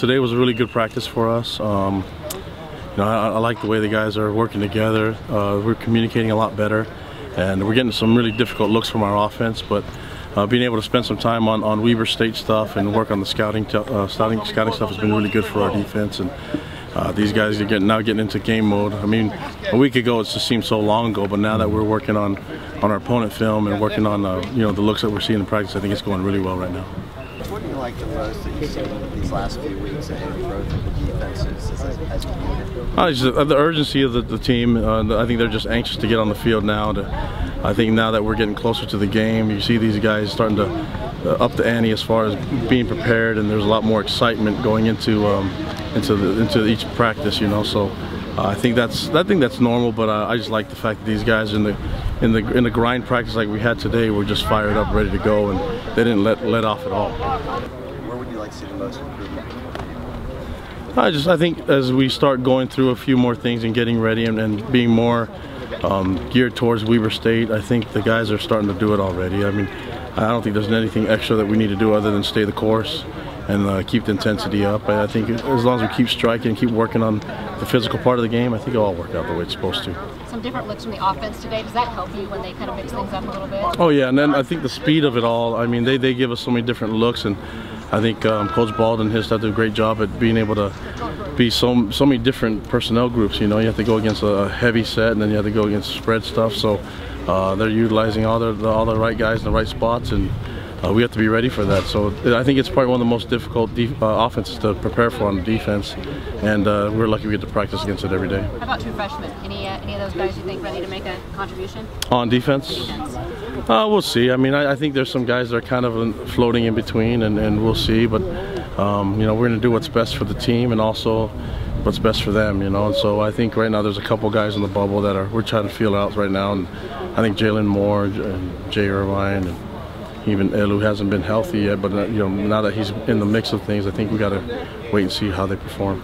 today was a really good practice for us. I like the way the guys are working together. We're communicating a lot better, and we're getting some really difficult looks from our offense. But being able to spend some time on Weber State stuff and work on the scouting stuff has been really good for our defense. And these guys are now getting into game mode. I mean, a week ago it just seemed so long ago, but now that we're working on our opponent film and working on the looks that we're seeing in practice, I think it's going really well right now. What do you like the most that you've seen these last few weeks in the growth of the defenses as a unit? The urgency of the team. I think they're just anxious to get on the field now. I think now that we're getting closer to the game, you see these guys starting to up the ante as far as being prepared, and there's a lot more excitement going into each practice. So I think that's normal. But I just like the fact that these guys in the grind practice like we had today were just fired up, ready to go, and they didn't let off at all. Where would you like to see the most improvement? I think as we start going through a few more things and getting ready and being more geared towards Weber State, I think the guys are starting to do it already. I mean, I don't think there's anything extra that we need to do other than stay the course and keep the intensity up. I think as long as we keep striking and keep working on the physical part of the game, I think it'll all work out the way it's supposed to. Some different looks from the offense today. Does that help you when they kind of mix things up a little bit? Oh yeah, and then I think the speed of it all. I mean, they give us so many different looks, and I think Coach Bald and his staff did a great job at being able to be so many different personnel groups. You have to go against a heavy set, and then you have to go against spread stuff. So they're utilizing all the right guys in the right spots, and we have to be ready for that. So I think it's probably one of the most difficult offenses to prepare for on the defense, and we're lucky we get to practice against it every day. How about true freshmen? Any of those guys you think ready to make a contribution? On defense? We'll see. I mean, I think there's some guys that are kind of floating in between, and we'll see. But we're going to do what's best for the team and also what's best for them. And so I think right now there's a couple guys in the bubble that we're trying to feel out right now. And I think Jalen Moore and Jay Irvine and even Elu hasn't been healthy yet, but now that he's in the mix of things, I think we got to wait and see how they perform.